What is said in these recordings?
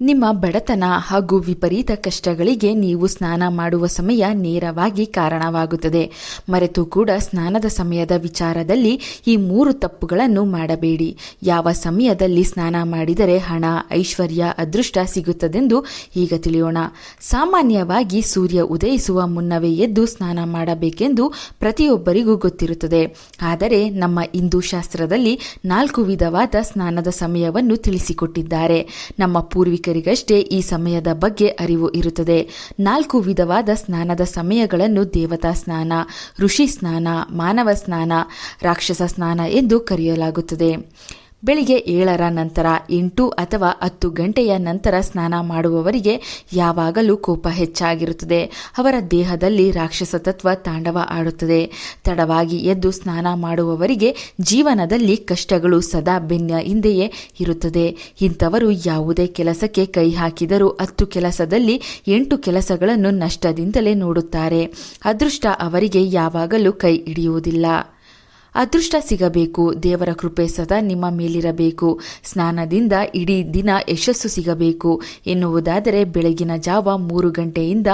ನಿಮ್ಮ ಬಡತನ ಹಾಗೂ ವಿಪರೀತ ಕಷ್ಟಗಳಿಗೆ ನೀವು ಸ್ನಾನ ಮಾಡುವ ಸಮಯ ನೇರವಾಗಿ ಕಾರಣವಾಗುತ್ತದೆ. ಮರೆತು ಕೂಡ ಸ್ನಾನದ ಸಮಯದ ವಿಚಾರದಲ್ಲಿ ಈ 3 ತಪ್ಪುಗಳನ್ನು ಮಾಡಬೇಡಿ. ಯಾವ ಸಮಯದಲ್ಲಿ ಸ್ನಾನ ಮಾಡಿದರೆ ಹಣ, ಐಶ್ವರ್ಯ, ಅದೃಷ್ಟ ಸಿಗುತ್ತದೆಂದು ಈಗ ತಿಳಿಯೋಣ. ಸಾಮಾನ್ಯವಾಗಿ ಸೂರ್ಯ ಉದಯಿಸುವ ಮುನ್ನವೇ ಎದ್ದು ಸ್ನಾನ ಮಾಡಬೇಕೆಂದು ಪ್ರತಿಯೊಬ್ಬರಿಗೂ ಗೊತ್ತಿರುತ್ತದೆ. ಆದರೆ ನಮ್ಮ ಹಿಂದೂ ಶಾಸ್ತ್ರದಲ್ಲಿ 4 ವಿಧವಾದ ಸ್ನಾನದ ಸಮಯವನ್ನು ತಿಳಿಸಿಕೊಟ್ಟಿದ್ದಾರೆ. ನಮ್ಮ ಪೂರ್ವಿಕರಿಗಷ್ಟೇ ಈ ಸಮಯದ ಬಗ್ಗೆ ಅರಿವು ಇರುತ್ತದೆ. 4 ವಿಧವಾದ ಸ್ನಾನದ ಸಮಯಗಳನ್ನು ದೇವತಾ ಸ್ನಾನ, ಋಷಿ ಸ್ನಾನ, ಮಾನವ ಸ್ನಾನ, ರಾಕ್ಷಸ ಸ್ನಾನ ಎಂದು ಕರೆಯಲಾಗುತ್ತದೆ. ಬೆಳಿಗ್ಗೆ 7ರ ನಂತರ 8 ಅಥವಾ 10 ಗಂಟೆಯ ನಂತರ ಸ್ನಾನ ಮಾಡುವವರಿಗೆ ಯಾವಾಗಲೂ ಕೋಪ ಹೆಚ್ಚಾಗಿರುತ್ತದೆ. ಅವರ ದೇಹದಲ್ಲಿ ರಾಕ್ಷಸ ತತ್ವ ತಾಂಡವ ಆಡುತ್ತದೆ. ತಡವಾಗಿ ಎದ್ದು ಸ್ನಾನ ಮಾಡುವವರಿಗೆ ಜೀವನದಲ್ಲಿ ಕಷ್ಟಗಳು ಸದಾ ಬೆನ್ನ ಹಿಂದೆಯೇ ಇರುತ್ತದೆ. ಇಂಥವರು ಯಾವುದೇ ಕೆಲಸಕ್ಕೆ ಕೈ ಹಾಕಿದರೂ 10 ಕೆಲಸದಲ್ಲಿ 8 ಕೆಲಸಗಳನ್ನು ನಷ್ಟದಿಂದಲೇ ನೋಡುತ್ತಾರೆ. ಅದೃಷ್ಟ ಅವರಿಗೆ ಯಾವಾಗಲೂ ಕೈ ಹಿಡಿಯುವುದಿಲ್ಲ. ಅದೃಷ್ಟ ಸಿಗಬೇಕು, ದೇವರ ಕೃಪೆ ಸದಾ ನಿಮ್ಮ ಮೇಲಿರಬೇಕು, ಸ್ನಾನದಿಂದ ಇಡೀ ದಿನ ಯಶಸ್ಸು ಸಿಗಬೇಕು ಎನ್ನುವುದಾದರೆ ಬೆಳಗಿನ ಜಾವ 3 ಗಂಟೆಯಿಂದ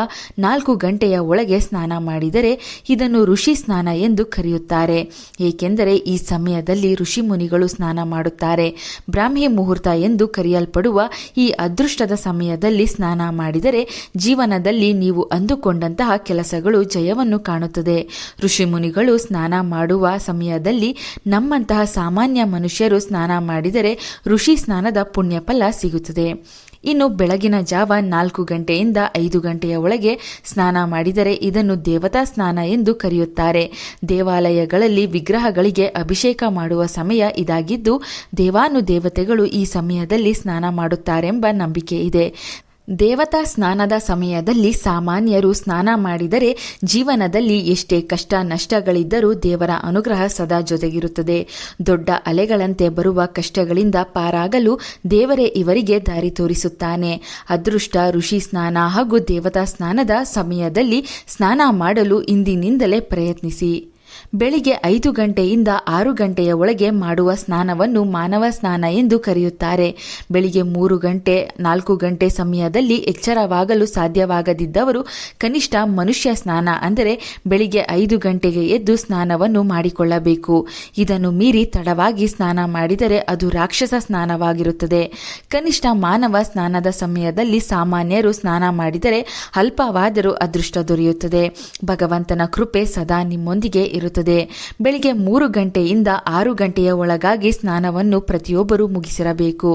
4 ಗಂಟೆಯ ಒಳಗೆ ಸ್ನಾನ ಮಾಡಿದರೆ ಇದನ್ನು ಋಷಿ ಸ್ನಾನ ಎಂದು ಕರೆಯುತ್ತಾರೆ. ಏಕೆಂದರೆ ಈ ಸಮಯದಲ್ಲಿ ಋಷಿ ಮುನಿಗಳು ಸ್ನಾನ ಮಾಡುತ್ತಾರೆ. ಬ್ರಾಹ್ಮಿ ಮುಹೂರ್ತ ಎಂದು ಕರೆಯಲ್ಪಡುವ ಈ ಅದೃಷ್ಟದ ಸಮಯದಲ್ಲಿ ಸ್ನಾನ ಮಾಡಿದರೆ ಜೀವನದಲ್ಲಿ ನೀವು ಅಂದುಕೊಂಡಂತಹ ಕೆಲಸಗಳು ಜಯವನ್ನು ಕಾಣುತ್ತದೆ. ಋಷಿ ಮುನಿಗಳು ಸ್ನಾನ ಮಾಡುವ ಸಮಯ ನಮ್ಮಂತಹ ಸಾಮಾನ್ಯ ಮನುಷ್ಯರು ಸ್ನಾನ ಮಾಡಿದರೆ ಋಷಿ ಸ್ನಾನದ ಪುಣ್ಯ ಫಲ ಸಿಗುತ್ತದೆ. ಇನ್ನು ಬೆಳಗಿನ ಜಾವ 4 ಗಂಟೆಯಿಂದ 5 ಗಂಟೆಯ ಒಳಗೆ ಸ್ನಾನ ಮಾಡಿದರೆ ಇದನ್ನು ದೇವತಾ ಸ್ನಾನ ಎಂದು ಕರೆಯುತ್ತಾರೆ. ದೇವಾಲಯಗಳಲ್ಲಿ ವಿಗ್ರಹಗಳಿಗೆ ಅಭಿಷೇಕ ಮಾಡುವ ಸಮಯ ಇದಾಗಿದ್ದು ದೇವಾನುದೇವತೆಗಳು ಈ ಸಮಯದಲ್ಲಿ ಸ್ನಾನ ಮಾಡುತ್ತಾರೆಂಬ ನಂಬಿಕೆ ಇದೆ. ದೇವತಾ ಸ್ನಾನದ ಸಮಯದಲ್ಲಿ ಸಾಮಾನ್ಯರು ಸ್ನಾನ ಮಾಡಿದರೆ ಜೀವನದಲ್ಲಿ ಎಷ್ಟೇ ಕಷ್ಟ ನಷ್ಟಗಳಿದ್ದರೂ ದೇವರ ಅನುಗ್ರಹ ಸದಾ ಜೊತೆಗಿರುತ್ತದೆ. ದೊಡ್ಡ ಅಲೆಗಳಂತೆ ಬರುವ ಕಷ್ಟಗಳಿಂದ ಪಾರಾಗಲು ದೇವರೇ ಇವರಿಗೆ ದಾರಿ ತೋರಿಸುತ್ತಾನೆ. ಅದೃಷ್ಟ, ಋಷಿ ಸ್ನಾನ ಹಾಗೂ ದೇವತಾ ಸ್ನಾನದ ಸಮಯದಲ್ಲಿ ಸ್ನಾನ ಮಾಡಲು ಇಂದಿನಿಂದಲೇ ಪ್ರಯತ್ನಿಸಿ. ಬೆಳಿಗ್ಗೆ 5 ಗಂಟೆಯಿಂದ 6 ಗಂಟೆಯ ಒಳಗೆ ಮಾಡುವ ಸ್ನಾನವನ್ನು ಮಾನವ ಸ್ನಾನ ಎಂದು ಕರೆಯುತ್ತಾರೆ. ಬೆಳಿಗ್ಗೆ 3 ಗಂಟೆ 4 ಗಂಟೆ ಸಮಯದಲ್ಲಿ ಎಚ್ಚರವಾಗಲು ಸಾಧ್ಯವಾಗದಿದ್ದವರು ಕನಿಷ್ಠ ಮನುಷ್ಯ ಸ್ನಾನ ಅಂದರೆ ಬೆಳಿಗ್ಗೆ 5 ಗಂಟೆಗೆ ಎದ್ದು ಸ್ನಾನವನ್ನು ಮಾಡಿಕೊಳ್ಳಬೇಕು. ಇದನ್ನು ಮೀರಿ ತಡವಾಗಿ ಸ್ನಾನ ಮಾಡಿದರೆ ಅದು ರಾಕ್ಷಸ ಸ್ನಾನವಾಗಿರುತ್ತದೆ. ಕನಿಷ್ಠ ಮಾನವ ಸ್ನಾನದ ಸಮಯದಲ್ಲಿ ಸಾಮಾನ್ಯರು ಸ್ನಾನ ಮಾಡಿದರೆ ಅಲ್ಪವಾದರೂ ಅದೃಷ್ಟ ದೊರೆಯುತ್ತದೆ. ಭಗವಂತನ ಕೃಪೆ ಸದಾ ನಿಮ್ಮೊಂದಿಗೆ ಇರುತ್ತದೆ. ಬೆಳಿಗ್ಗೆ 3 ಗಂಟೆಯಿಂದ 6 ಗಂಟೆಯ ಒಳಗಾಗಿ ಸ್ನಾನವನ್ನು ಪ್ರತಿಯೊಬ್ಬರೂ ಮುಗಿಸಿರಬೇಕು.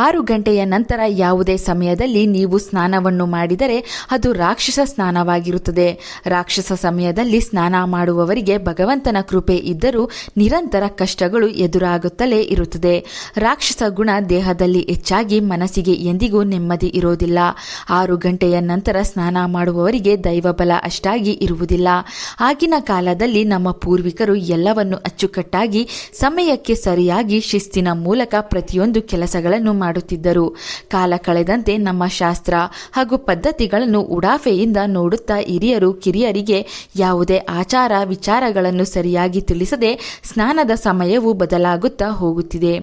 6 ಗಂಟೆಯ ನಂತರ ಯಾವುದೇ ಸಮಯದಲ್ಲಿ ನೀವು ಸ್ನಾನವನ್ನು ಮಾಡಿದರೆ ಅದು ರಾಕ್ಷಸ ಸ್ನಾನವಾಗಿರುತ್ತದೆ. ರಾಕ್ಷಸ ಸಮಯದಲ್ಲಿ ಸ್ನಾನ ಮಾಡುವವರಿಗೆ ಭಗವಂತನ ಕೃಪೆ ಇದ್ದರೂ ನಿರಂತರ ಕಷ್ಟಗಳು ಎದುರಾಗುತ್ತಲೇ ಇರುತ್ತದೆ. ರಾಕ್ಷಸ ಗುಣ ದೇಹದಲ್ಲಿ ಹೆಚ್ಚಾಗಿ ಮನಸ್ಸಿಗೆ ಎಂದಿಗೂ ನೆಮ್ಮದಿ ಇರೋದಿಲ್ಲ. 6 ಗಂಟೆಯ ನಂತರ ಸ್ನಾನ ಮಾಡುವವರಿಗೆ ದೈವಬಲ ಅಷ್ಟಾಗಿ ಇರುವುದಿಲ್ಲ. ಆಗಿನ ಕಾಲದಲ್ಲಿ ನಮ್ಮ ಪೂರ್ವಿಕರು ಎಲ್ಲವನ್ನು ಅಚ್ಚುಕಟ್ಟಾಗಿ ಸಮಯಕ್ಕೆ ಸರಿಯಾಗಿ ಶಿಸ್ತಿನ ಮೂಲಕ ಪ್ರತಿಯೊಂದು ಕೆಲಸಗಳನ್ನು ಮಾಡುತ್ತಿದ್ದರು. ಕಾಲ ಕಳೆದಂತೆ ನಮ್ಮ ಶಾಸ್ತ್ರ ಹಾಗೂ ಪದ್ಧತಿಗಳನ್ನು ಉಡಾಫೆಯಿಂದ ನೋಡುತ್ತಾ ಹಿರಿಯರು ಕಿರಿಯರಿಗೆ ಯಾವುದೇ ಆಚಾರ ವಿಚಾರಗಳನ್ನು ಸರಿಯಾಗಿ ತಿಳಿಸದೆ ಸ್ನಾನದ ಸಮಯವು ಬದಲಾಗುತ್ತಾ ಹೋಗುತ್ತಿದೆ.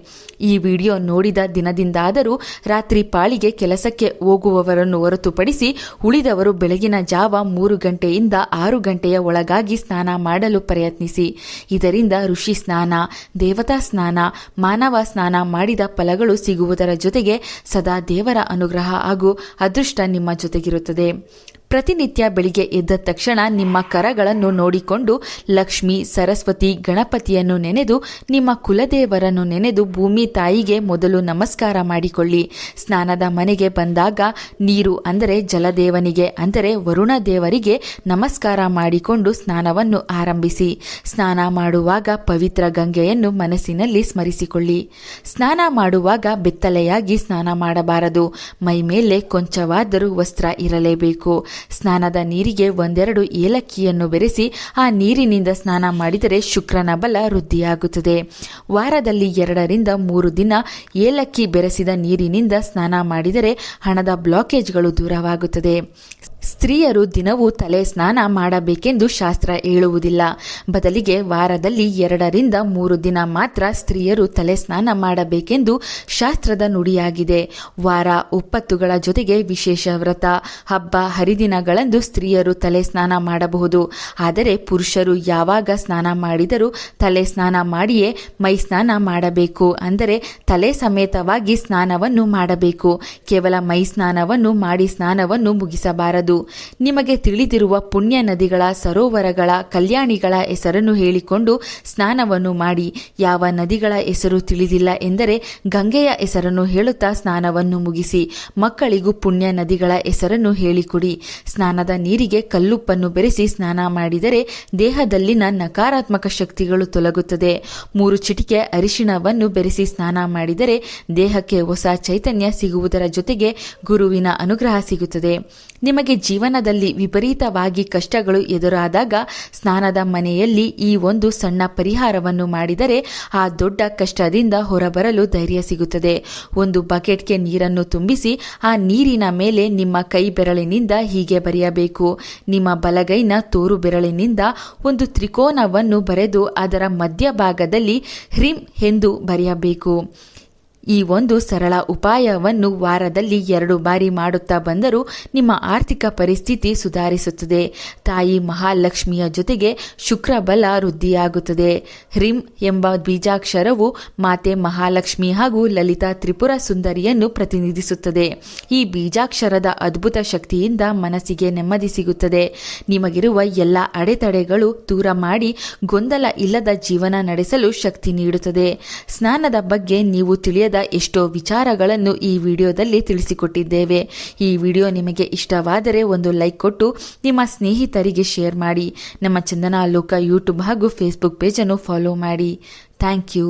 ಈ ವಿಡಿಯೋ ನೋಡಿದ ದಿನದಿಂದಾದರೂ ರಾತ್ರಿ ಪಾಳಿಗೆ ಕೆಲಸಕ್ಕೆ ಹೋಗುವವರನ್ನು ಹೊರತುಪಡಿಸಿ ಉಳಿದವರು ಬೆಳಗಿನ ಜಾವ 3 ಗಂಟೆಯಿಂದ 6 ಗಂಟೆಯ ಒಳಗಾಗಿ ಸ್ನಾನ ಮಾಡಲು ಪ್ರಯತ್ನಿಸಿ. ಇದರಿಂದ ಋಷಿ ಸ್ನಾನ, ದೇವತಾ ಸ್ನಾನ, ಮಾನವ ಸ್ನಾನ ಮಾಡಿದ ಫಲಗಳು ಸಿಗುವುದರ ಜೊತೆಗೆ ಸದಾ ದೇವರ ಅನುಗ್ರಹ ಹಾಗೂ ಅದೃಷ್ಟ ನಿಮ್ಮ ಜೊತೆಗಿರುತ್ತದೆ. ಪ್ರತಿನಿತ್ಯ ಬೆಳಿಗ್ಗೆ ಎದ್ದ ತಕ್ಷಣ ನಿಮ್ಮ ಕರಗಳನ್ನು ನೋಡಿಕೊಂಡು ಲಕ್ಷ್ಮಿ, ಸರಸ್ವತಿ, ಗಣಪತಿಯನ್ನು ನೆನೆದು ನಿಮ್ಮ ಕುಲದೇವರನ್ನು ನೆನೆದು ಭೂಮಿ ತಾಯಿಗೆ ಮೊದಲು ನಮಸ್ಕಾರ ಮಾಡಿಕೊಳ್ಳಿ. ಸ್ನಾನದ ಮನೆಗೆ ಬಂದಾಗ ನೀರು ಅಂದರೆ ಜಲದೇವನಿಗೆ ಅಂದರೆ ವರುಣ ದೇವರಿಗೆ ನಮಸ್ಕಾರ ಮಾಡಿಕೊಂಡು ಸ್ನಾನವನ್ನು ಆರಂಭಿಸಿ. ಸ್ನಾನ ಮಾಡುವಾಗ ಪವಿತ್ರ ಗಂಗೆಯನ್ನು ಮನಸ್ಸಿನಲ್ಲಿ ಸ್ಮರಿಸಿಕೊಳ್ಳಿ. ಸ್ನಾನ ಮಾಡುವಾಗ ಬೆತ್ತಲೆಯಾಗಿ ಸ್ನಾನ ಮಾಡಬಾರದು. ಮೈ ಮೇಲೆ ಕೊಂಚವಾದರೂ ವಸ್ತ್ರ ಇರಲೇಬೇಕು. ಸ್ನಾನದ ನೀರಿಗೆ 1-2 ಏಲಕ್ಕಿಯನ್ನು ಬೆರೆಸಿ ಆ ನೀರಿನಿಂದ ಸ್ನಾನ ಮಾಡಿದರೆ ಶುಕ್ರನ ಬಲ ವೃದ್ಧಿಯಾಗುತ್ತದೆ. ವಾರದಲ್ಲಿ 2ರಿಂದ 3 ದಿನ ಏಲಕ್ಕಿ ಬೆರೆಸಿದ ನೀರಿನಿಂದ ಸ್ನಾನ ಮಾಡಿದರೆ ಹಣದ ಬ್ಲಾಕೇಜ್ಗಳು ದೂರವಾಗುತ್ತದೆ. ಸ್ತ್ರೀಯರು ದಿನವೂ ತಲೆ ಸ್ನಾನ ಮಾಡಬೇಕೆಂದು ಶಾಸ್ತ್ರ ಹೇಳುವುದಿಲ್ಲ. ಬದಲಿಗೆ ವಾರದಲ್ಲಿ 2 ರಿಂದ 3 ದಿನ ಮಾತ್ರ ಸ್ತ್ರೀಯರು ತಲೆ ಸ್ನಾನ ಮಾಡಬೇಕೆಂದು ಶಾಸ್ತ್ರದ ನುಡಿಯಾಗಿದೆ. ವಾರ ಒಪ್ಪತ್ತುಗಳ ಜೊತೆಗೆ ವಿಶೇಷ ವ್ರತ, ಹಬ್ಬ ಹರಿದಿನಗಳಂದು ಸ್ತ್ರೀಯರು ತಲೆ ಸ್ನಾನ ಮಾಡಬಹುದು. ಆದರೆ ಪುರುಷರು ಯಾವಾಗ ಸ್ನಾನ ಮಾಡಿದರೂ ತಲೆ ಸ್ನಾನ ಮಾಡಿಯೇ ಮೈ ಸ್ನಾನ ಮಾಡಬೇಕು. ಅಂದರೆ ತಲೆ ಸಮೇತವಾಗಿ ಸ್ನಾನವನ್ನು ಮಾಡಬೇಕು. ಕೇವಲ ಮೈ ಸ್ನಾನವನ್ನು ಮಾಡಿ ಸ್ನಾನವನ್ನು ಮುಗಿಸಬಾರದು. ನಿಮಗೆ ತಿಳಿದಿರುವ ಪುಣ್ಯ ನದಿಗಳ, ಸರೋವರಗಳ, ಕಲ್ಯಾಣಿಗಳ ಹೆಸರನ್ನು ಹೇಳಿಕೊಂಡು ಸ್ನಾನವನ್ನು ಮಾಡಿ. ಯಾವ ನದಿಗಳ ಹೆಸರು ತಿಳಿದಿಲ್ಲ ಎಂದರೆ ಗಂಗೆಯ ಹೆಸರನ್ನು ಹೇಳುತ್ತಾ ಸ್ನಾನವನ್ನು ಮುಗಿಸಿ. ಮಕ್ಕಳಿಗೂ ಪುಣ್ಯ ನದಿಗಳ ಹೆಸರನ್ನು ಹೇಳಿಕೊಡಿ. ಸ್ನಾನದ ನೀರಿಗೆ ಕಲ್ಲುಪ್ಪನ್ನು ಬೆರೆಸಿ ಸ್ನಾನ ಮಾಡಿದರೆ ದೇಹದಲ್ಲಿನ ನಕಾರಾತ್ಮಕ ಶಕ್ತಿಗಳು ತೊಲಗುತ್ತದೆ. 3 ಚಿಟಿಕೆ ಅರಿಶಿಣವನ್ನು ಬೆರೆಸಿ ಸ್ನಾನ ಮಾಡಿದರೆ ದೇಹಕ್ಕೆ ಹೊಸ ಚೈತನ್ಯ ಸಿಗುವುದರ ಜೊತೆಗೆ ಗುರುವಿನ ಅನುಗ್ರಹ ಸಿಗುತ್ತದೆ. ನಿಮಗೆ ಜೀವನದಲ್ಲಿ ವಿಪರೀತವಾಗಿ ಕಷ್ಟಗಳು ಎದುರಾದಾಗ ಸ್ನಾನದ ಮನೆಯಲ್ಲಿ ಈ ಒಂದು ಸಣ್ಣ ಪರಿಹಾರವನ್ನು ಮಾಡಿದರೆ ಆ ದೊಡ್ಡ ಕಷ್ಟದಿಂದ ಹೊರಬರಲು ಧೈರ್ಯ ಸಿಗುತ್ತದೆ. ಒಂದು ಬಕೆಟ್ಗೆ ನೀರನ್ನು ತುಂಬಿಸಿ ಆ ನೀರಿನ ಮೇಲೆ ನಿಮ್ಮ ಕೈ ಬೆರಳಿನಿಂದ ಹೀಗೆ ಬರೆಯಬೇಕು. ನಿಮ್ಮ ಬಲಗೈನ ತೋರು ಬೆರಳಿನಿಂದ ಒಂದು ತ್ರಿಕೋನವನ್ನು ಬರೆದು ಅದರ ಮಧ್ಯಭಾಗದಲ್ಲಿ ಹ್ರೀಂ ಎಂದು ಬರೆಯಬೇಕು. ಈ ಒಂದು ಸರಳ ಉಪಾಯವನ್ನು ವಾರದಲ್ಲಿ 2 ಬಾರಿ ಮಾಡುತ್ತಾ ಬಂದರೂ ನಿಮ್ಮ ಆರ್ಥಿಕ ಪರಿಸ್ಥಿತಿ ಸುಧಾರಿಸುತ್ತದೆ. ತಾಯಿ ಮಹಾಲಕ್ಷ್ಮಿಯ ಜೊತೆಗೆ ಶುಕ್ರ ಬಲ ವೃದ್ಧಿಯಾಗುತ್ತದೆ. ಹ್ರೀಂ ಎಂಬ ಬೀಜಾಕ್ಷರವು ಮಾತೆ ಮಹಾಲಕ್ಷ್ಮಿ ಹಾಗೂ ಲಲಿತಾ ತ್ರಿಪುರ ಸುಂದರಿಯನ್ನು ಪ್ರತಿನಿಧಿಸುತ್ತದೆ. ಈ ಬೀಜಾಕ್ಷರದ ಅದ್ಭುತ ಶಕ್ತಿಯಿಂದ ಮನಸ್ಸಿಗೆ ನೆಮ್ಮದಿ ಸಿಗುತ್ತದೆ. ನಿಮಗಿರುವ ಎಲ್ಲ ಅಡೆತಡೆಗಳು ದೂರ ಮಾಡಿ ಗೊಂದಲ ಇಲ್ಲದ ಜೀವನ ನಡೆಸಲು ಶಕ್ತಿ ನೀಡುತ್ತದೆ. ಸ್ನಾನದ ಬಗ್ಗೆ ನೀವು ತಿಳಿಯದ ಎಷ್ಟೋ ವಿಚಾರಗಳನ್ನು ಈ ವಿಡಿಯೋದಲ್ಲಿ ತಿಳಿಸಿಕೊಟ್ಟಿದ್ದೇವೆ. ಈ ವಿಡಿಯೋ ನಿಮಗೆ ಇಷ್ಟವಾದರೆ ಒಂದು ಲೈಕ್ ಕೊಟ್ಟು ನಿಮ್ಮ ಸ್ನೇಹಿತರಿಗೆ ಶೇರ್ ಮಾಡಿ. ನಮ್ಮ ಚಂದನ ಲೋಕ ಯೂಟ್ಯೂಬ್ ಹಾಗೂ ಫೇಸ್ಬುಕ್ ಪೇಜನ್ನು ಫಾಲೋ ಮಾಡಿ. Thank you.